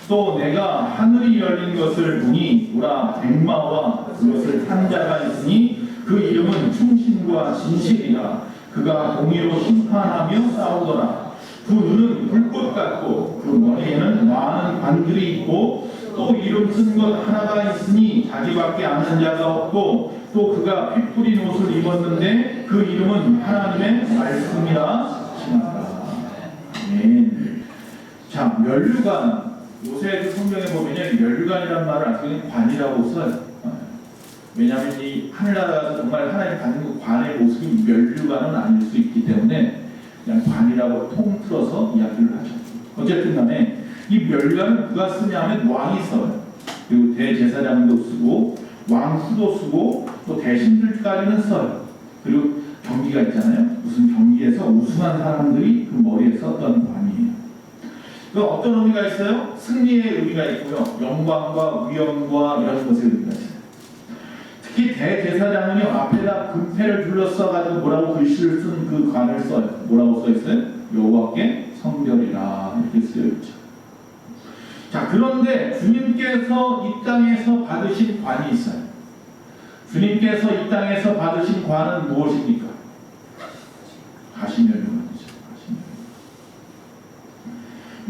또 내가 하늘이 열린 것을 보니 보라 백마와 그것을 탄 자가 있으니 그 이름은 충신과 진실이라. 그가 공의로 심판하며 싸우더라. 그 눈은 불꽃 같고 그 머리에는 많은 관들이 있고 또 이름 쓴 것 하나가 있으니 자기밖에 아는 자가 없고 또 그가 피 뿌린 옷을 입었는데 그 이름은 하나님의 말씀이라 하시니라. 아멘. 자, 면류관. 요새 성경에 보면요, 면류관이란 말을 아직은 관이라고 써요. 왜냐하면 이 하늘나라에서 정말 하나님 받는 그 관의 모습이 면류관은 아닐 수 있기 때문에 그냥 관이라고 통틀어서 이야기를 하죠. 어쨌든 간에 이 면류관은 누가 쓰냐면 왕이 써요. 그리고 대제사장도 쓰고 왕후도 쓰고 또 대신들까지는 써요. 그리고 경기가 있잖아요. 무슨 경기에서 우승한 사람들이 그 머리에 썼던 관이에요. 그 어떤 의미가 있어요? 승리의 의미가 있고요. 영광과 위엄과 이런 것의 의미가 있어요. 특히 대제사장은요, 앞에다 금패를 둘러싸가지고 뭐라고 글씨를 쓴 그 관을 써요. 뭐라고 써있어요? 여호와께 성결이라 이렇게 쓰여있죠. 자, 그런데 주님께서 이 땅에서 받으신 관이 있어요. 주님께서 이 땅에서 받으신 관은 무엇입니까? 가시면류관이죠.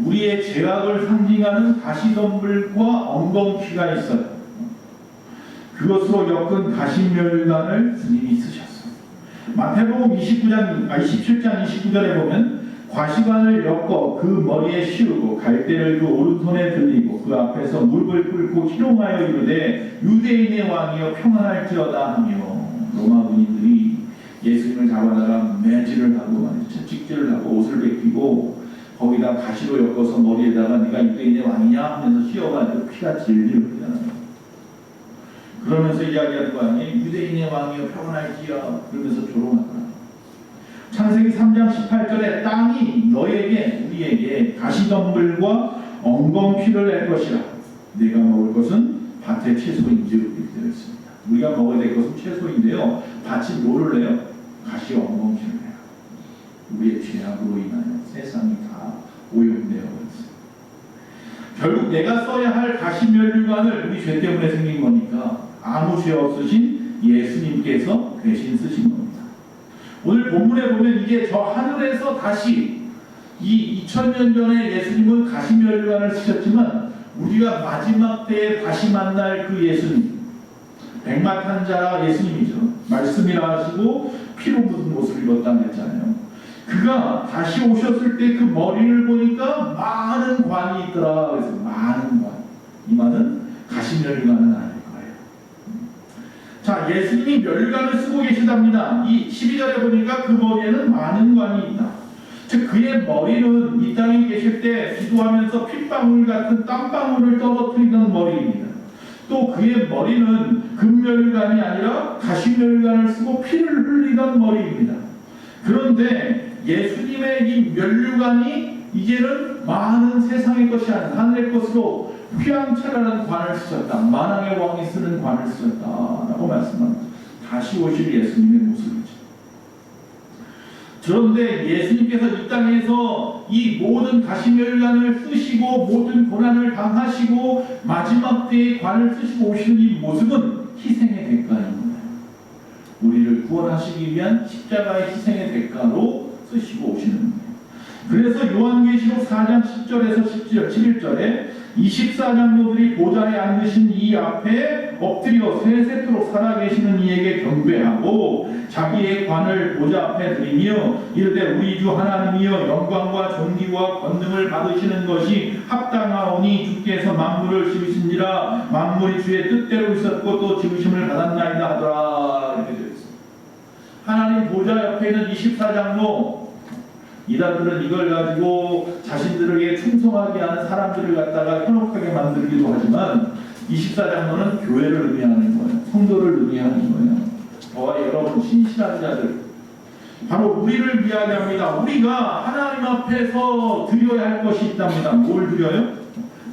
우리의 죄악을 상징하는 가시덤불과 엉겅퀴가 있어요. 그것으로 엮은 가시면류관을 주님이 쓰셨어요. 마태복음 27장 29절에 보면 과시관을 엮어 그 머리에 씌우고 갈대를 그 오른손에 들리고 그 앞에서 무릎을 꿇고 희롱하여 이르되 유대인의 왕이여 평안할지어다 하며, 로마 군인들이 예수님을 잡아다가 매질을 하고 채찍질을 하고 옷을 벗기고 거기다 가시로 엮어서 머리에다가 네가 유대인의 왕이냐 하면서 씌워가지고 피가 질질 흘리잖아요. 그러면서 이야기하는 거 아니에요? 유대인의 왕이여 평안할지어, 그러면서 조롱하더라. 창세기 3장 18절에 땅이 너에게 우리에게 가시덤불과 엉겅퀴를 낼 것이라. 네가 먹을 것은 밭의 채소인지 이렇게 되어 있습니다. 우리가 먹어야 될 것은 채소인데요, 밭이 뭐를 내요? 가시와 엉겅퀴를 내요. 우리의 죄악으로 인하여 세상이 다 오염되어 있습니다. 결국 내가 써야 할 가시면류관을 우리 죄 때문에 생긴 거니까 아무 죄 없으신 예수님께서 대신 쓰신 겁니다. 오늘 본문에 보면 이게 저 하늘에서 다시 이 2000년 전에 예수님은 가시면류관을 쓰셨지만 우리가 마지막 때에 다시 만날 그 예수님, 백마 탄자 예수님이죠. 말씀이라 하시고 피로 묻은 옷을 입었다고 했잖아요. 그가 다시 오셨을 때 그 머리를 보니까 많은 관이 있더라. 그래서 많은 관. 이 말은 가시면류관은 아닐 거예요. 자, 예수님이 면류관을 쓰고 계시답니다. 이 12절에 보니까 그 머리에는 많은 관이 있다. 즉 그의 머리는 이 땅에 계실 때 기도하면서 핏방울 같은 땀방울을 떨어뜨리던 머리입니다. 또 그의 머리는 금면류관이 아니라 가시면류관을 쓰고 피를 흘리던 머리입니다. 그런데 예수님의 이 면류관이 이제는 많은 세상의 것이 아닌 하늘의 것으로 휘황찬란한 관을 쓰셨다. 만왕의 왕이 쓰는 관을 쓰셨다라고 말씀합니다. 다시 오실 예수님의 모습이죠. 그런데 예수님께서 이 땅에서 이 모든 가시면류관을 쓰시고 모든 고난을 당하시고 마지막 때에 관을 쓰시고 오시는 이 모습은 희생의 대가인 거예요. 우리를 구원하시기 위한 십자가의 희생의 대가로 쓰시고 오시는 거예요. 그래서 요한계시록 4장 10절에서 11절에 24장로들이 보좌에 앉으신 이 앞에 엎드려 세세토록 살아계시는 이에게 경배하고 자기의 관을 보좌 앞에 드리며 이르되 우리 주 하나님이여 영광과 존귀와 권능을 받으시는 것이 합당하오니 주께서 만물을 지으신지라 만물이 주의 뜻대로 있었고 또 지으심을 받았나이다 하더라. 이렇게 되어 있습니다. 하나님 보좌 옆에 있는 24장로 이단들은 이걸 가지고 자신들에게 충성하게 하는 사람들을 갖다가 현혹하게 만들기도 하지만 24장로는 교회를 의미하는 거예요. 성도를 의미하는 거예요. 저와 여러분 신실한 자들, 바로 우리를 이야기합니다. 우리가 하나님 앞에서 드려야 할 것이 있답니다. 뭘 드려요?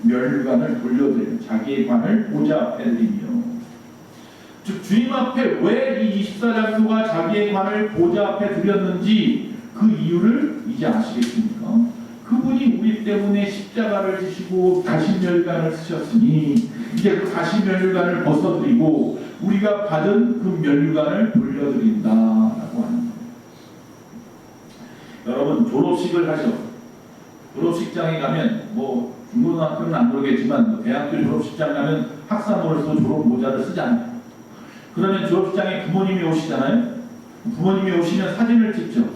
면류관을 돌려드려요. 자기의 관을 보좌 앞에 드리며, 즉 주님 앞에 왜 이 24장로가 자기의 관을 보좌 앞에 드렸는지 그 이유를 이제 아시겠습니까? 그분이 그분이 우리 때문에 십자가를 지시고 가시면류관을 쓰셨으니 이제 그 가시면류관을 벗어드리고 우리가 받은 그 면류관을 돌려드린다라고 하는 거예요. 여러분 졸업식을 하죠. 졸업식장에 가면 뭐 중고등학교는 안 그러겠지만 뭐 대학교 졸업식장 가면 학사모로서 졸업 모자를 쓰잖아요. 그러면 졸업식장에 부모님이 오시잖아요. 부모님이 오시면 사진을 찍죠.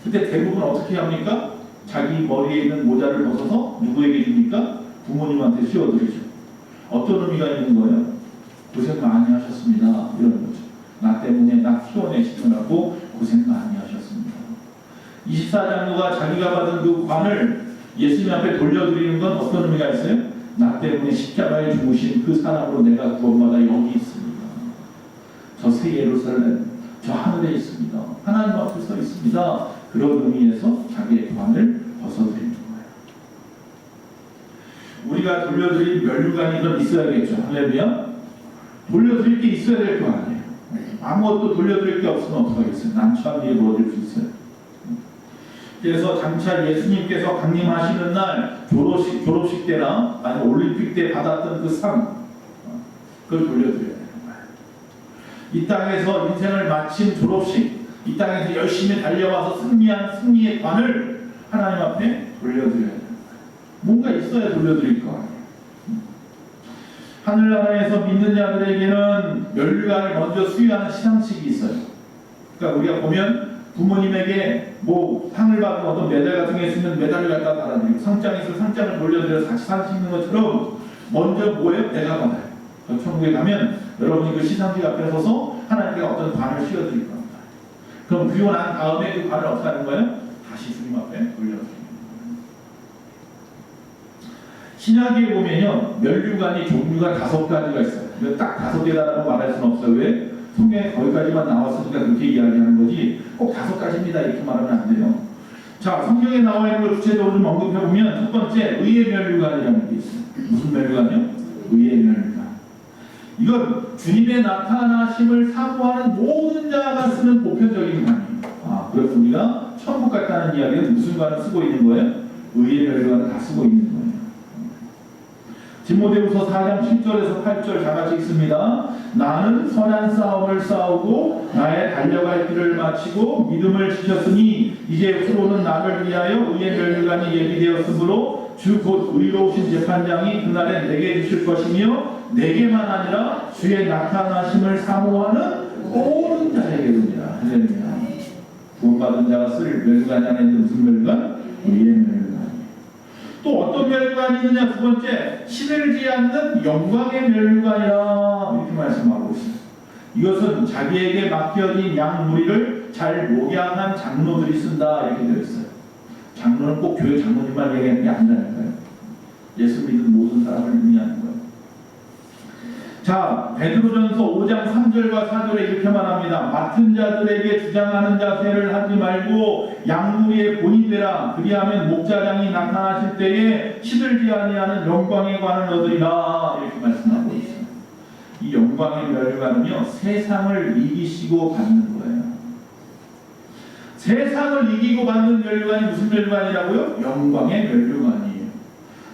그때 대부분 어떻게 합니까? 자기 머리에 있는 모자를 벗어서 누구에게 줍니까? 부모님한테 씌워드리죠. 어떤 의미가 있는 거예요? 고생 많이 하셨습니다. 이런 거죠. 나 때문에 나 키워내시느라고 고생 많이 하셨습니다. 24장로가 자기가 받은 그 관을 예수님 앞에 돌려드리는 건 어떤 의미가 있어요? 나 때문에 십자가에 죽으신 그 사람으로 내가 구원받아 여기 있습니다. 저 새 예루살렘, 저 하늘에 있습니다. 하나님 앞에 서 있습니다. 그런 의미에서 자기의 관을 벗어드리는 거예요. 우리가 돌려드릴 면류관이 좀 있어야겠죠. 할렐루야. 돌려드릴 게 있어야 될 거 아니에요. 아무것도 돌려드릴 게 없으면 어떡하겠어요. 난처한 일이 벌어질 수 있어요. 그래서 장차 예수님께서 강림하시는 날 졸업식 때나 아니면 올림픽 때 받았던 그 상, 그걸 돌려드려야 되는 거예요. 이 땅에서 인생을 마친 졸업식, 이 땅에서 열심히 달려와서 승리한 승리의 관을 하나님 앞에 돌려드려야 되는 거예요. 뭔가 있어야 돌려드릴 거 아니에요. 하늘나라에서 믿는 자들에게는 면류관을 먼저 수여하는 시상식이 있어요. 그러니까 우리가 보면 부모님에게 뭐 상을 받고 어떤 메달 같은 게 있으면 메달을 갖다 달아드리고 상장이 있으면 상장을 돌려드려서 같이 상 씻는 것처럼 먼저 뭐예요? 내가 받아요. 천국에 가면 여러분이 그 시상식 앞에 서서 하나님께 어떤 관을 씌워드릴 겁니다. 그럼 그리고 난 다음에 그 관을 어떻게 하는 거예요? 다시 주님 앞에 돌려드리는 거예요. 신약에 보면요, 면류관이 종류가 5가지가 있어요. 딱 5개다라고 말할 수는 없어요. 왜? 성경에 거기까지만 나왔으니까 그렇게 이야기하는 거지 꼭 5가지입니다 이렇게 말하면 안 돼요. 자, 성경에 나와 있는 걸 구체적으로 좀 언급해보면 첫 번째, 의의 면류관이라는 게 있어요. 무슨 면류관이요? 의의 면류관. 이건 주님의 나타나심을 사모하는 모든 자가 쓰는 보편적인 관이에요. 아, 그래서 우리가 천국 같다는 이야기는 무슨 관을 쓰고 있는 거예요? 의의 면류관을 다 쓰고 있는 거예요. 디모데후서 4장 7절에서 8절 다같이 읽습니다. 나는 선한 싸움을 싸우고 나의 달려갈 길을 마치고 믿음을 지켰으니 이제 후로는 나를 위하여 의의 면류관이 예비되었으므로 주 곧 의로우신 재판장이 그날에 내게 주실 것이며 내게만 아니라 주의 나타나심을 사모하는 모든 자에게로니라. 할렐루야. 구원받은 자가 쓸 면류관이 안에 있는 무슨 면류관? 의의 면류관. 또 어떤 면류관이 있느냐? 두 번째, 시들지 않는 영광의 면류관이라 이렇게 말씀하고 있어요. 이것은 자기에게 맡겨진 양 무리를 잘 목양한 장로들이 쓴다 이렇게 되어 있어요. 장로는 꼭 교회 장로님만 얘기하는 게 아니라니까요. 예수 믿는 모든 사람을 의미하는 거예요. 자, 베드로전서 5장 3절과 4절에 이렇게 말합니다. 맡은 자들에게 주장하는 자세를 하지 말고 양무리의 본이 되라. 그리하면 목자장이 나타나실 때에 시들지 아니하는 영광의 관을 얻으리라. 이렇게 말씀하고 있어요. 이 영광의 면류관은요, 세상을 이기시고 받는 거예요. 세상을 이기고 받는 면류관이 무슨 면류관이라고요? 영광의 면류관이에요.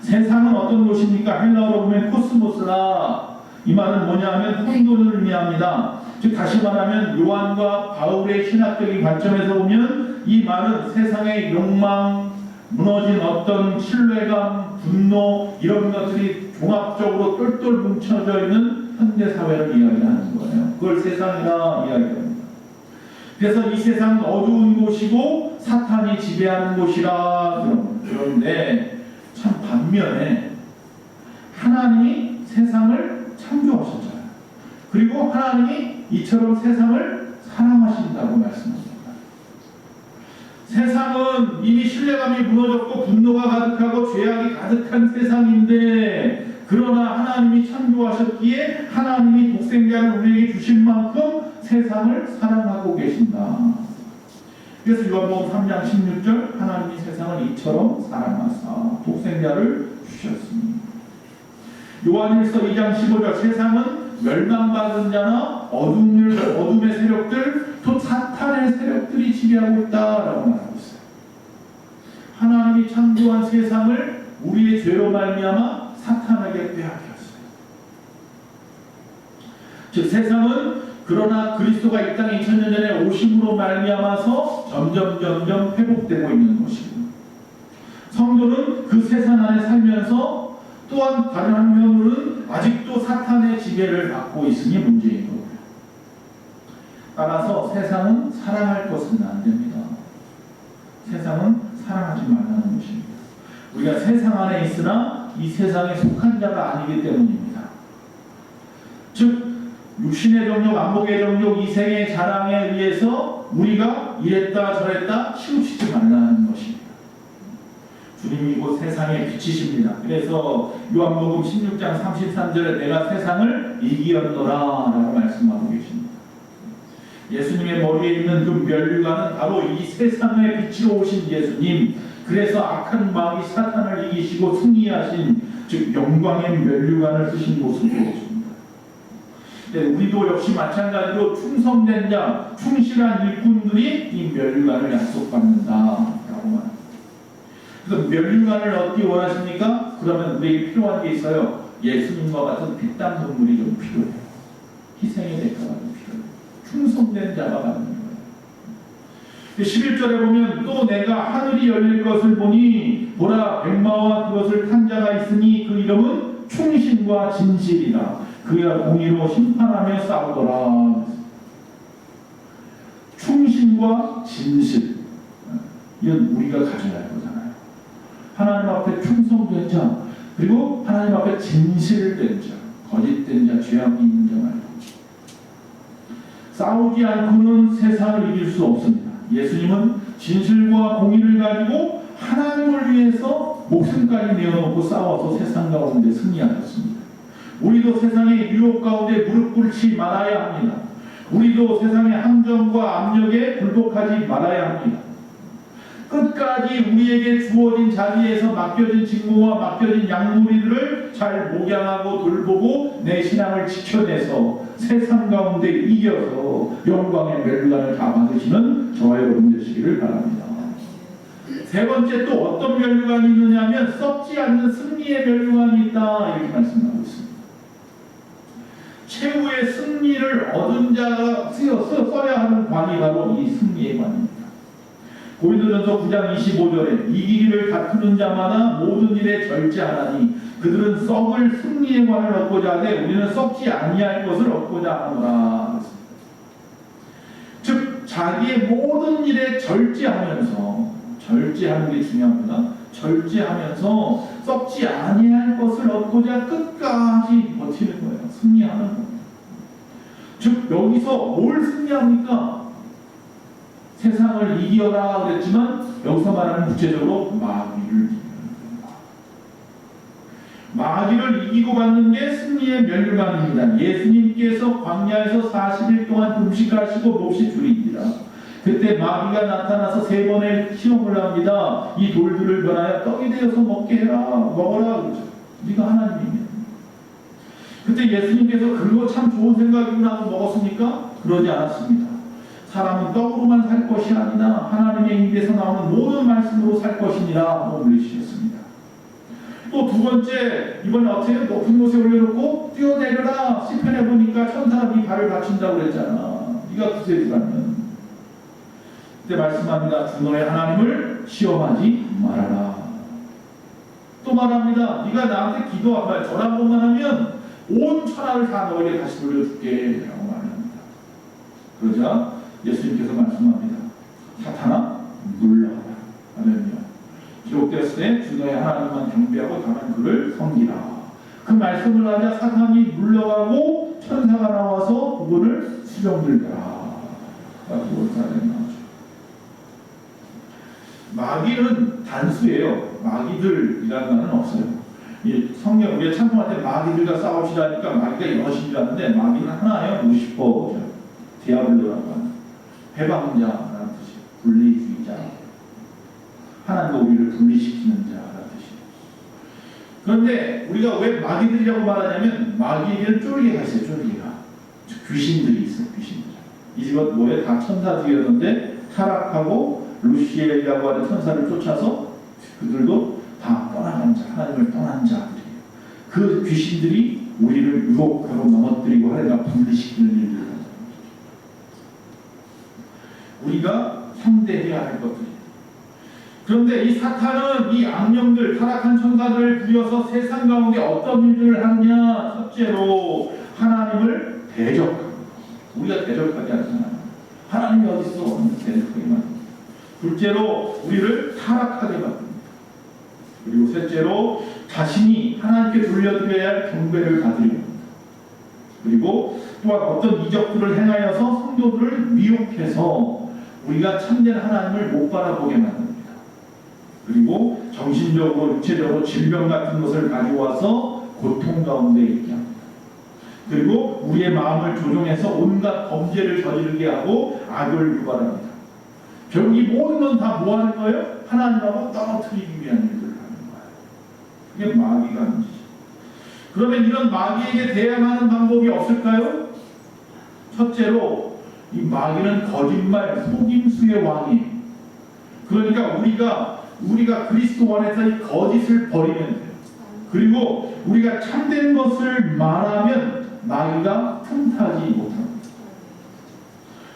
세상은 어떤 곳입니까? 헬라어로 보면 코스모스라. 이 말은 뭐냐 하면 혼돈을 의미합니다. 즉 다시 말하면 요한과 바울의 신학적인 관점에서 보면 이 말은 세상의 욕망, 무너진 어떤 신뢰감, 분노 이런 것들이 종합적으로 똘똘 뭉쳐져 있는 현대사회를 이야기하는 거예요. 그걸 세상이라 이야기합니다. 그래서 이 세상은 어두운 곳이고 사탄이 지배하는 곳이라. 그런데 참 반면에 하나님이 세상을 창조하셨잖아요. 그리고 하나님이 이처럼 세상을 사랑하신다고 말씀합니다. 세상은 이미 신뢰감이 무너졌고 분노가 가득하고 죄악이 가득한 세상인데, 그러나 하나님이 창조하셨기에 하나님이 독생자를 우리에게 주신 만큼 세상을 사랑하고 계신다. 그래서 요한복음 3장 16절, 하나님이 세상을 이처럼 사랑하사 독생자를 주셨습니다. 요한일서 2장 15절, 세상은 멸망받은 자나 어둠의 세력들, 또 사탄의 세력들이 지배하고 있다라고 말하고 있어요. 하나님이 창조한 세상을 우리의 죄로 말미암아 사탄에게 빼앗겼어요. 즉 세상은 그러나 그리스도가 이 땅에 2000년 전에 오심으로 말미암아서 점점 회복되고 있는 것입니다. 성도는 그 세상 안에 살면서 또한 다른 한면으로는 아직도 사탄의 지배를 받고 있으니 문제인 거고요. 따라서 세상은 사랑할 것은 안 됩니다. 세상은 사랑하지 말라는 것입니다. 우리가 세상 안에 있으나 이 세상에 속한 자가 아니기 때문입니다. 즉 육신의 정욕, 안목의 정욕, 이생의 자랑에 의해서 우리가 이랬다 저랬다 치우치지 말라는 것입니다. 주님이 곧 세상의 빛이십니다. 그래서 요한복음 16장 33절에 내가 세상을 이기었노라 라고 말씀하고 계십니다. 예수님의 머리에 있는 그 면류관은 바로 이 세상의 빛으로 오신 예수님, 그래서 악한 마귀 사탄을 이기시고 승리하신 즉 영광의 면류관을 쓰신 모습을 보십니다. 우리도 역시 마찬가지로 충성된 자, 충실한 일꾼들이 이 면류관을 약속받는다라고 말합니다. 그래서 면류관을 얻기 원하십니까? 그러면 우리에게 필요한 게 있어요. 예수님과 같은 빛단 동물이 좀 필요해요. 희생의 대가가 좀 필요해요. 충성된 자가 받는 거예요. 11절에 보면 또 내가 하늘이 열릴 것을 보니 보라 백마와 그것을 탄 자가 있으니 그 이름은 충신과 진실이다. 그야 공의로 심판하며 싸우더라. 충신과 진실, 이건 우리가 가져야 할 거잖아요. 하나님 앞에 충성된 자, 그리고 하나님 앞에 진실된 자, 거짓된 자, 죄악이 있는 자 말고 싸우지 않고는 세상을 이길 수 없습니다. 예수님은 진실과 공의를 가지고 하나님을 위해서 목숨까지 내어놓고 싸워서 세상 가운데 승리하셨습니다. 우리도 세상의 유혹 가운데 무릎 꿇지 말아야 합니다. 우리도 세상의 함정과 압력에 굴복하지 말아야 합니다. 끝까지 우리에게 주어진 자리에서 맡겨진 직무와 맡겨진 양무리들을 잘 목양하고 돌보고 내 신앙을 지켜내서 세상 가운데 이겨서 영광의 면류관을 다 받으시는 저와 여러분 되시기를 바랍니다. 세 번째 또 어떤 면류관이 있느냐 하면 썩지 않는 승리의 면류관이 있다 이렇게 말씀하고 있습니다. 최후의 승리를 얻은 자가 써야 하는 관이 바로 이 승리의 관입니다. 고린도전서 9장 25절에 이기기를 다투는 자마다 모든 일에 절제하나니 그들은 썩을 승리의 관을 얻고자 하되 우리는 썩지 아니할 것을 얻고자 하노라. 즉 자기의 모든 일에 절제하면서, 절제하는 게 중요합니다. 절제하면서 썩지 아니할 것을 얻고자 끝까지 버티는 거예요. 승리하는 겁니다. 즉 여기서 뭘 승리합니까? 세상을 이겨라 그랬지만 여기서 말하는 구체적으로 마귀를 이기는 겁니다. 마귀를 이기고 받는 게 승리의 면류관입니다. 예수님께서 광야에서 40일 동안 금식하시고 몹시 줄이니라. 그때 마귀가 나타나서 3번의 시험을 합니다. 이 돌들을 변하여 떡이 되어서 먹게 해라, 먹어라 그러죠. 네가 하나님입니다. 그때 예수님께서 그거 참 좋은 생각이구나 하고 먹었습니까? 그러지 않았습니다. 사람은 떡으로만 살 것이 아니라 하나님의 입에서 나오는 모든 말씀으로 살 것이니라 하고 물리치셨습니다. 또 두 번째, 이번에 어떻게 높은 곳에 올려놓고 뛰어내려라. 시편에 보니까 천사가 네 발을 받친다고 그랬잖아. 네가 그새 들어가면. 그때 말씀합니다. 주 너의 하나님을 시험하지 말아라. 또 말합니다. 네가 나한테 기도 안 말, 절 한 번만 하면 온 천하를 다 너에게 다시 돌려줄게 라고 말합니다. 그러자 예수님께서 말씀합니다. 사탄아 물러가라. 할렐루야. 기록되었을 때 주 너의 하나님만 경배하고 다만 그를 섬기라. 그 말씀을 하자 사탄이 물러가고 천사가 나와서 그분을 수병들더라. 그걸 사람이 나오죠. 마귀는 단수예요. 마귀들이라는 말은 없어요. 이 성경 우리가 찬송할 때 마귀들과 싸우시라니까 마귀가 여럿인 줄 아는데 마귀는 하나예요. 루시퍼죠. 디아블로라고 하는 해방자라는 뜻이 분리주의자. 하나님과 우리를 분리시키는 자라는 뜻이에요. 그런데 우리가 왜 마귀들이라고 말하냐면 마귀에게는 쫄개가 있어요. 쫄개가. 귀신들이 있어요. 귀신들. 이 집은 뭐예요? 다 천사들이었는데 타락하고 루시엘이라고 하는 천사를 쫓아서 그들도 다 떠나간 자, 하나님을 떠난 자들이에요. 그 귀신들이 우리를 유혹하고 넘어뜨리고 하려다 분리시키는 일들을 하는 거죠. 우리가 상대해야 할 것들이에요. 그런데 이 사탄은 이 악령들, 타락한 천사들을 부려서 세상 가운데 어떤 일들을 하느냐? 첫째로 하나님을 대적하고, 우리가 대적하지 않잖아요. 하나님이 어디 있어? 대적하게 만듭니다. 둘째로 우리를 타락하게 만듭니다. 그리고 셋째로 자신이 하나님께 돌려드려야 할 경배를 받으려고 합니다. 그리고 또한 어떤 이적들을 행하여서 성도들을 미혹해서 우리가 참된 하나님을 못 바라보게 만듭니다. 그리고 정신적으로 육체적으로 질병 같은 것을 가져와서 고통 가운데 있게 합니다. 그리고 우리의 마음을 조종해서 온갖 범죄를 저지르게 하고 악을 유발합니다. 결국 이 모든 건 다 뭐 하는 거예요? 하나님하고 떨어뜨리기 위한 일들을 하는 거예요. 그게 마귀가 하는 짓이죠. 그러면 이런 마귀에게 대항하는 방법이 없을까요? 첫째로 이 마귀는 거짓말, 속임수의 왕이에요. 그러니까 우리가 그리스도 안에서 이 거짓을 버리면 돼요. 그리고 우리가 참된 것을 말하면 마귀가 틈타지 못합니다.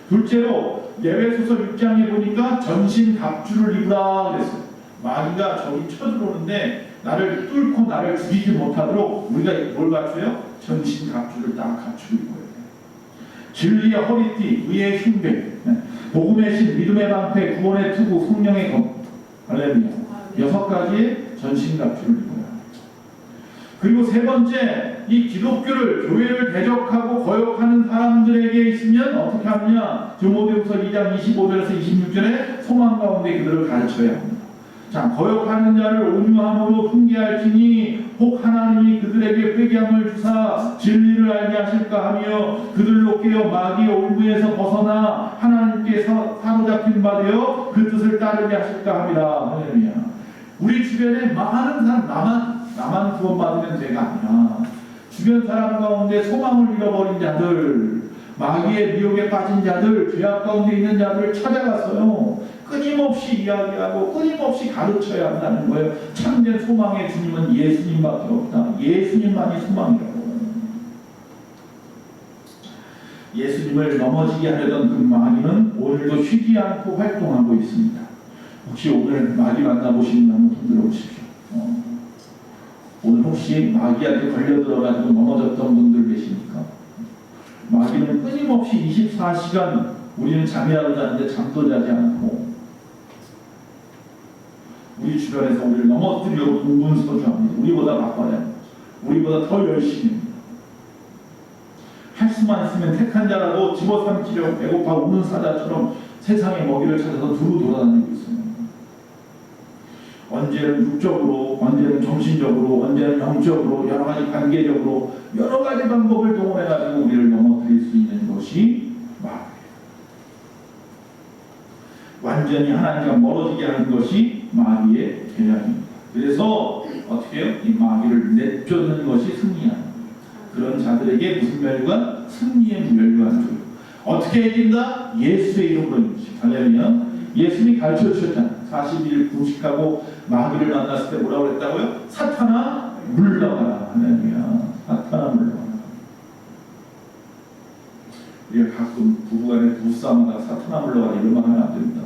둘째로 예배소서 6장에 보니까 전신 갑주를 입으라 그랬어요. 마귀가 저기 쳐들어오는데 나를 뚫고 나를 죽이지 못하도록 우리가 뭘 갖춰요? 전신 갑주를 딱 갖추고 입어야 돼요. 진리의 허리띠, 의의 흉배, 복음의 신, 믿음의 방패, 구원의 투구, 성령의 검, 할렐루야. 6가지의 전신 갑주를 입어야 합니다. 그리고 세 번째, 이 기독교를, 교회를 대적하고 거역하는 사람들에게 있으면 어떻게 하느냐? 디모데후서 2장 25절에서 26절에 소망 가운데 그들을 가르쳐야 합니다. 자, 거역하는 자를 온유함으로 훈계할지니 혹 하나님이 그들에게 회개함을 주사 진리를 알게 하실까 하며 그들로 깨어 마귀의 올무에서 벗어나 하나님께 사로잡힌 바 되어 그 뜻을 따르게 하실까 합니다. 할렐루야. 우리 주변에 많은 사람, 나만 구원받으면 죄가 아니라 주변 사람 가운데 소망을 잃어버린 자들, 마귀의 미혹에 빠진 자들, 죄악 가운데 있는 자들을 찾아갔어요. 끊임없이 이야기하고 끊임없이 가르쳐야 한다는 거예요. 참된 소망의 주님은 예수님밖에 없다. 예수님만이 소망이라고. 예수님을 넘어지게 하려던 그 마귀는 오늘도 쉬지 않고 활동하고 있습니다. 혹시 오늘 마귀 만나보시는 분들 손 들어보십시오. 오늘 혹시 마귀한테 걸려들어가지고 넘어졌던 분들 계십니까? 마귀는 끊임없이 24시간 우리는 잠이라도 자는데 잠도 자지 않고 우리 주변에서 우리를 넘어뜨리려고 동분서주합니다. 우리보다 바빠요. 우리보다 더 열심히 합니다. 할 수만 있으면 택한 자라도 집어삼키려고 배고파 우는 사자처럼 세상의 먹이를 찾아서 두루 돌아다니고 있습니다. 언제는 육적으로, 언제는 정신적으로, 언제는 영적으로, 여러 가지 관계적으로 여러 가지 방법을 동원해가지고 우리를 넘어뜨릴 수 있는 것이 마귀예요. 완전히 하나님과 멀어지게 하는 것이 마귀의 계략입니다. 그래서 어떻게 해요? 이 마귀를 내쫓는 것이 승리하는 거예요. 그런 자들에게 무슨 멸관? 승리의 멸관을 줘요. 어떻게 이긴다? 예수의 이름으로 이기지. 할렐루야. 예수님이 가르쳐 주셨잖아요. 40일 금식하고 마귀를 만났을 때 뭐라고 그랬다고요? 사탄아 물러가라. 할렐루야. 사탄아 물러가라. 우리가 가끔 부부간에 부부싸움하다가 사탄아 물러가라 이런 말 하면 안 됩니다.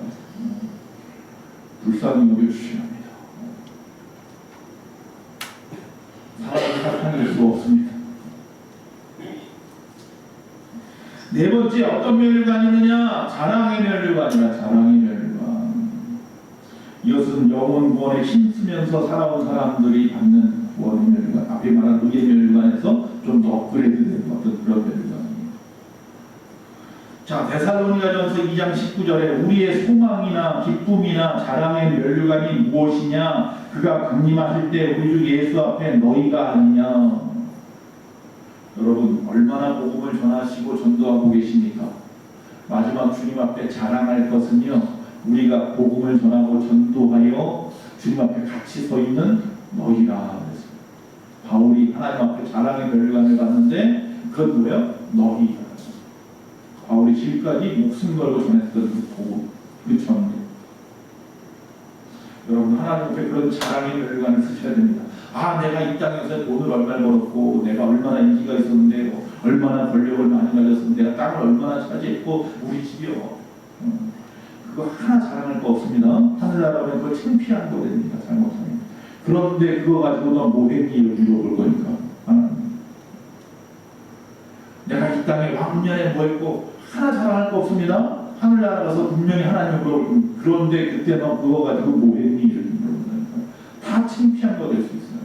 불쌍히 여겨주셔야 합니다. 사람은 사탄일 수 없습니다. 네 번째 어떤 멸관이느냐? 자랑의 멸관이라. 자랑의 멸관. 이것은 영혼 구원에 힘쓰면서 살아온 사람들이 받는 구원의 멸관. 앞에 말한 의의 멸관에서 좀 더 업그레이드된 어떤 그런 멸관입니다. 자, 데살로니가전서 2장 19절에 우리의 소망이나 기쁨이나 자랑의 멸관이 무엇이냐? 그가 강림하실 때 우리 주 예수 앞에 너희가 아니냐? 여러분 얼마나 복음을 전하시고 전도하고 계십니까? 마지막 주님 앞에 자랑할 것은요, 우리가 복음을 전하고 전도하여 주님 앞에 같이 서 있는 너희라 그랬습니다. 바울이 하나님 앞에 자랑의 멸관을 받는데 그건 뭐예요? 너희. 바울이 지금까지 목숨 걸고 전했던 그 복음, 그 전도. 여러분 하나님 앞에 그런 자랑의 멸류관을 쓰셔야 됩니다. 아, 내가 이 땅에서 돈을 얼마나 벌었고, 내가 얼마나 인기가 있었는데, 얼마나 권력을 많이 가졌었는데, 내가 땅을 얼마나 차지했고, 우리 집이요. 그거 하나 자랑할 거 없습니다. 하늘나라면 그거 창피한 거 됩니다. 잘못하면. 그런데 그거 가지고 너 뭐했니? 이렇게 물어볼 거니까. 내가 이 땅에 왕년에 뭐 했고, 하나 자랑할 거 없습니다. 하늘나라 가서 분명히 하나님을 물어볼 겁니다. 그런데 그때 너 그거 가지고 뭐했니? 이렇게 물어볼 거니까. 다 창피한 거 될 수 있어요.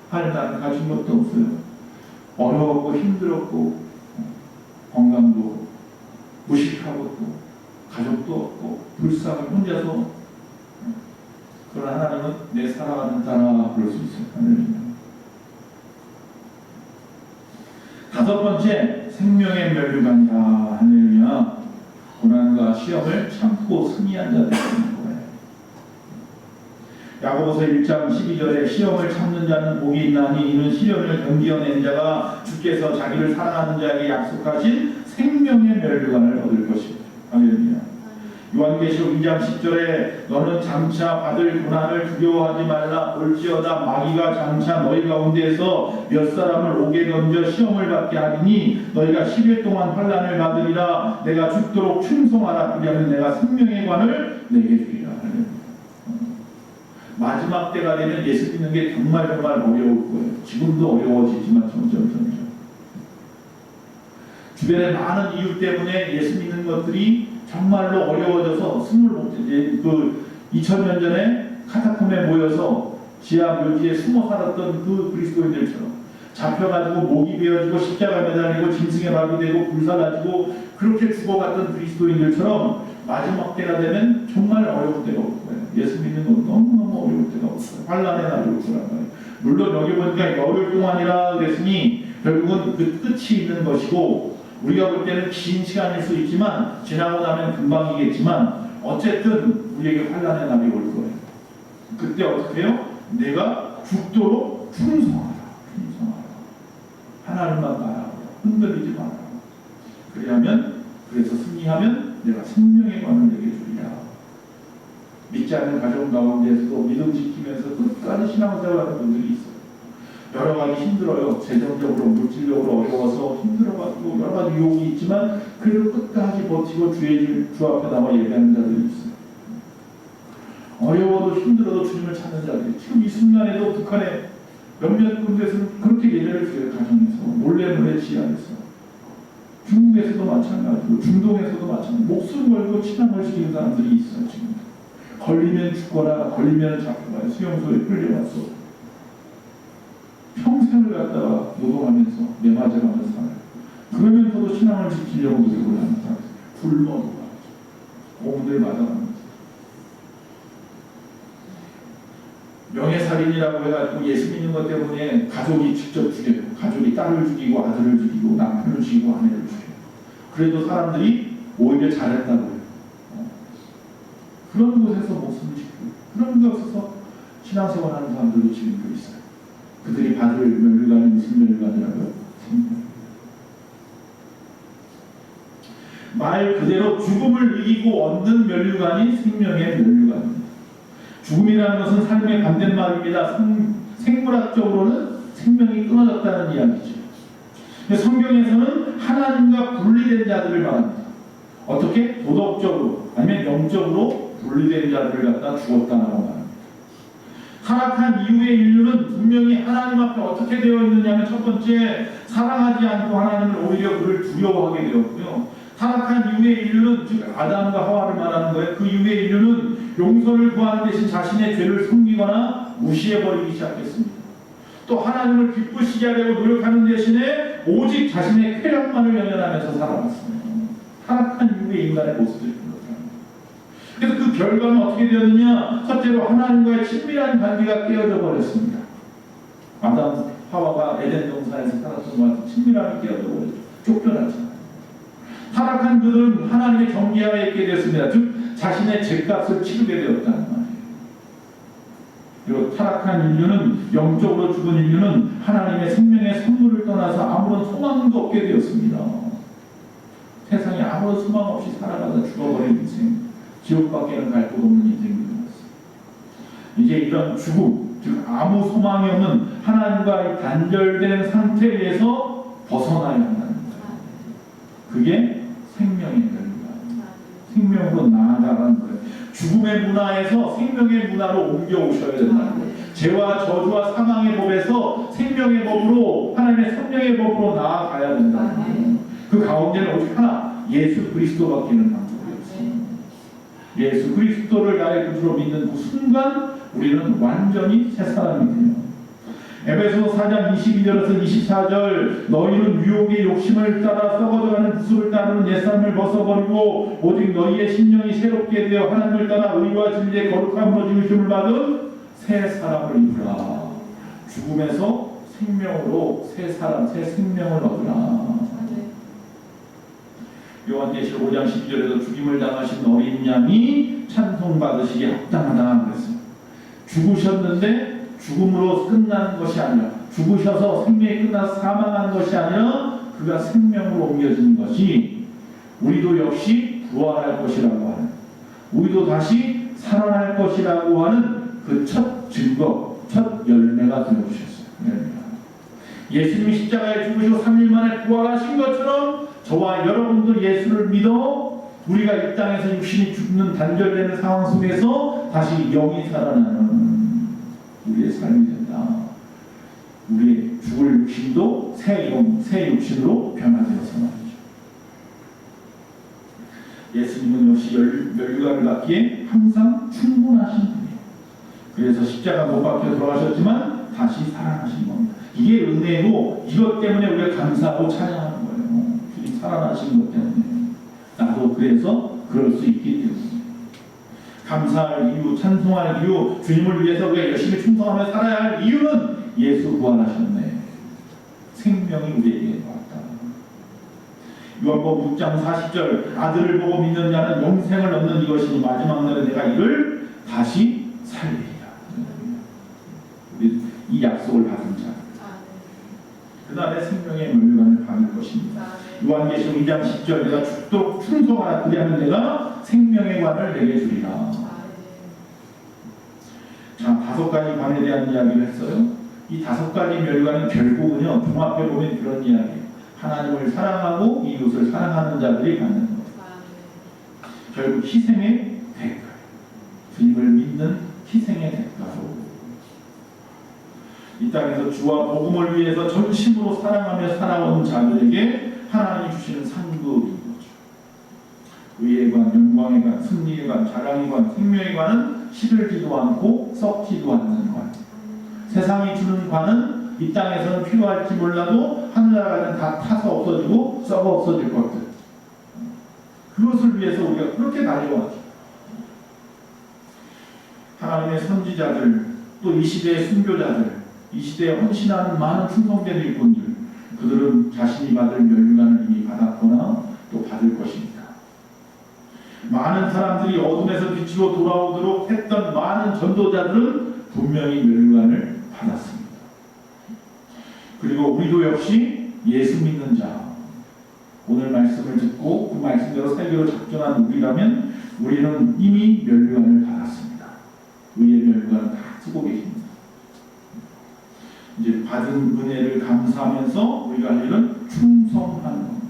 하늘나라는 가진 것도 없어요. 어려웠고 힘들었고, 건강도 없고, 무식하고 또 가족도 없고 불쌍히 혼자서, 그러나 하나님은 내 사랑하는 딸아 그럴 수 있어요. 할렐루야. 다섯 번째, 생명의 멸류관이라. 할렐루야. 고난과 시험을 참고 승리한 자들이 있는 거예요. 야고보서 1장 12절에 시험을 참는 자는 복이 있나니 이는 시련을 견디어낸 자가 주께서 자기를 사랑하는 자에게 약속하신 생명의 멸류관을 얻을 것입니다. 할렐루야. 요한계시록 2장 10절에 너는 장차 받을 고난을 두려워하지 말라. 볼지어다 마귀가 장차 너희 가운데에서 몇 사람을 옥에 던져 시험을 받게 하리니 너희가 10일 동안 환난을 받으리라. 내가 죽도록 충성하라. 그리하면 내가 생명의 관을 내게 주리라. 마지막 때가 되면 예수 믿는 게 정말 어려울 거예요. 지금도 어려워지지만 점점. 주변에 많은 이유 때문에 예수 믿는 것들이 정말로 어려워져서 숨을 못 쉬게. 2000년 전에 카타콤에 모여서 지하 묘지에 숨어 살았던 그 그리스도인들처럼 잡혀가지고 목이 베어지고 십자가 매달리고 짐승에 마비되고 불사가지고 그렇게 죽어갔던 그리스도인들처럼 마지막 때가 되면 정말 어려울 때가 올 거예요. 예수 믿는 건 너무너무 어려울 때가 올 거예요. 환난의 날이 올 거란 말이에요. 물론 여기 보니까 열흘 동안이라 그랬으니 결국은 그 끝이 있는 것이고, 우리가 볼 때는 긴 시간일 수 있지만 지나고 나면 금방이겠지만 어쨌든 우리에게 환난의 날이 올 거예요. 그때 어떻게 해요? 내가 죽도록 충성하라. 하나님만 바라보라. 흔들리지 마라. 그래서 승리하면 내가 생명의 관을 내게 주리라. 믿지 않는 가정 가운데서도 믿음 지키면서 끝까지 신앙생활하는 분들이 있어요. 여러 가지 힘들어요. 재정적으로, 물질적으로 어려워서 힘들어가지고 여러 가지 유혹이 있지만 그래도 끝까지 버티고 주 앞에 나와 예배하는 자들이 있어요. 어려워도 힘들어도 주님을 찾는 자들이 지금 이 순간에도 북한의 몇몇 군데서는 그렇게 예배를 드려요. 가정에서 몰래 지하에서, 중국에서도 마찬가지고 중동에서도 마찬가지고 목숨 걸고 신앙을 지키는 사람들이 있어요. 지금 걸리면 죽거나 걸리면 잡혀가요. 수용소에 끌려와서 평생을 갖다가 노동하면서 매맞아가면서 살아요. 그러면서도 신앙을 지키려고 노력을 하는 사람, 굶어도 고문을 맞아가면서 명예살인이라고 해가지고 예수 믿는 것 때문에 가족이 직접 죽여요. 가족이 딸을 죽이고 아들을 죽이고 남편을 죽이고 아내를 죽여요. 그래도 사람들이 오히려 잘했다고 해요. 그런 곳에서 목숨을 지키고 그런 곳에서 신앙생활하는 사람들도 지금도 있어요. 그들이 받을 멸류관이 무슨 멸류관이라고요? 말 그대로 죽음을 이기고 얻는 멸류관이 생명의 멸류관입니다. 죽음이라는 것은 삶의 반대말입니다. 생물학적으로는 생명이 끊어졌다는 이야기죠. 성경에서는 하나님과 분리된 자들을 말합니다. 어떻게? 도덕적으로 아니면 영적으로 분리된 자들을 갖다 죽었다라고 말합니다. 타락한 이후의 인류는 분명히 하나님 앞에 어떻게 되어 있느냐면, 첫 번째, 사랑하지 않고 하나님을 오히려 그를 두려워하게 되었고요. 타락한 이후의 인류는, 즉 아담과 하와를 말하는 거예요. 그 이후의 인류는 용서를 구하는 대신 자신의 죄를 숨기거나 무시해버리기 시작했습니다. 또 하나님을 기쁘시게 하려고 노력하는 대신에 오직 자신의 쾌락만을 연연하면서 살아갔습니다. 타락한 이후의 인간의 모습들이 그렇습니다. 그래서 그 결과는 어떻게 되었느냐? 첫째로 하나님과의 친밀한 관계가 깨어져 버렸습니다. 아담, 하와가 에덴 동산에서 살았던 것 같은 친밀함이 깨어져 버렸죠. 쫓겨났잖아요. 타락한 그들은 하나님의 경계하에 있게 되었습니다. 즉 자신의 죄값을 치르게 되었다는 말이에요. 그리고 타락한 인류는, 영적으로 죽은 인류는 하나님의 생명의 선물을 떠나서 아무런 소망도 없게 되었습니다. 세상에 아무런 소망 없이 살아가다 죽어버린 인생, 지옥밖에는 갈 곳 없는 인생이 되었어요. 이제 이런 죽음, 즉 아무 소망이 없는 하나님과 단절된 상태에서 벗어나야 한다는 거예요. 그게 생명의 멸류관, 생명으로 나아가라는 거예요. 죽음의 문화에서 생명의 문화로 옮겨오셔야 된다는 거예요. 죄와 저주와 사망의 법에서 생명의 법으로, 하나님의 성령의 법으로 나아가야 된다는 거예요. 그 가운데는 오직 하나, 예수 그리스도밖에는 방법이 없습니다. 예수 그리스도를 나의 구주로 믿는 그 순간 우리는 완전히 새 사람이 돼요. 에베소서 4장 22절에서 24절, 너희는 유혹의 욕심을 따라 썩어져가는 구습을 따르는 옛사람을 벗어버리고 오직 너희의 심령이 새롭게 되어 하나님을 따라 의와 진리의 거룩함으로 지으심을 받은 새 사람을 입으라. 죽음에서 생명으로 새 사람, 새 생명을 얻으라. 요한계시록 5장 12절에도 죽임을 당하신 어린 양이 찬송받으시기에 합당하다 그랬어요. 죽으셨는데 죽음으로 끝나는 것이 아니라, 죽으셔서 생명이 끝나서 사망한 것이 아니라 그가 생명으로 옮겨지는 것이, 우리도 역시 부활할 것이라고 하는, 우리도 다시 살아날 것이라고 하는 그 첫 증거, 첫 열매가 되어주셨어요. 예수님이 십자가에 죽으시고 3일 만에 부활하신 것처럼 저와 여러분도 예수를 믿어 우리가 이 땅에서 육신이 죽는 단절되는 상황 속에서 다시 영이 살아나는 우리의 삶이 된다. 우리의 죽을 육신도 새 영, 새 육신으로 변화되어서 말이죠. 예수님은 역시 멸류관을 받기에 항상 충분하신 분이에요. 그래서 십자가 못 박혀 돌아가셨지만 다시 살아나신 겁니다. 이게 은혜고, 이것 때문에 우리가 감사하고 찬양하는 거예요. 주님 살아나신 것 때문에. 나도 그래서 그럴 수 있기 때문에. 감사할 이유, 찬송할 이유, 주님을 위해서 우리가 열심히 충성하며 살아야 할 이유는 예수 구원하셨네. 생명이 우리에게 왔다. 요한복음 6장 40절, 아들을 보고 믿는 자는 영생을 얻는 이것이니 마지막 날에 내가 이를 다시 살리리라. 우리 이 약속을 받은 자, 그날의 생명의 멸류관을 받을 것입니다. 요한계시록 2장 10절, 내가 죽도록 충성하라. 그리하면 내가 생명의 관을 내게 주리라. 자, 5가지 관에 대한 이야기를 했어요. 이 5가지 멸류관은 결국은요, 종합해 보면 그런 이야기예요. 하나님을 사랑하고 이웃을 사랑하는 자들이 받는 것. 결국 희생의 대가, 주님을 믿는 희생의 대가로 이 땅에서 주와 복음을 위해서 전심으로 사랑하며 살아온 자들에게 하나님이 주시는 상급인 거죠. 의의 관, 영광의 관, 승리의 관, 자랑의 관, 생명의 관은 시들지도 않고 썩지도 않는 관. 세상이 주는 관은 이 땅에서는 필요할지 몰라도 하늘나라는 다 타서 없어지고 썩어 없어질 것들. 그것을 위해서 우리가 그렇게 달려왔죠. 하나님의 선지자들, 또 이 시대의 순교자들, 이 시대에 헌신하는 많은 충성된 일꾼들, 그들은 자신이 받을 멸류관을 이미 받았거나 또 받을 것입니다. 많은 사람들이 어둠에서 빛으로 돌아오도록 했던 많은 전도자들은 분명히 멸류관을 받았습니다. 그리고 우리도 역시 예수 믿는 자, 오늘 말씀을 듣고 그 말씀대로 살기로 작정한 우리라면 우리는 이미 멸류관을 받았습니다. 의의 멸류관 다 쓰고 계십니다. 이제 받은 은혜를 감사하면서 우리가 할 일은 충성하는 겁니다.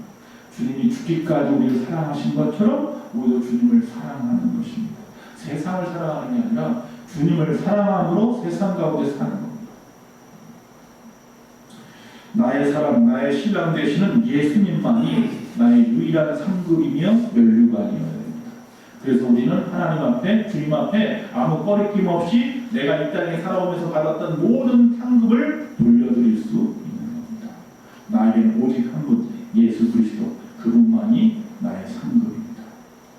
주님이 죽기까지 우리를 사랑하신 것처럼 우리도 주님을 사랑하는 것입니다. 세상을 사랑하는 게 아니라 주님을 사랑함으로 세상 가운데 사는 겁니다. 나의 사랑, 나의 신랑 되시는 예수님만이 나의 유일한 상급이며 멸류관이어야 됩니다. 그래서 우리는 하나님 앞에, 주님 앞에 아무 꺼리낌 없이 내가 이 땅에 살아오면서 받았던 모든 상급을 돌려드릴 수 있는 겁니다. 나에게는 오직 한 분, 예수 그리스도, 그분만이 나의 상급입니다.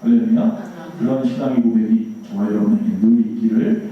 할렐루야. 그런 신앙의 고백이 저와 여러분에게 늘 있기를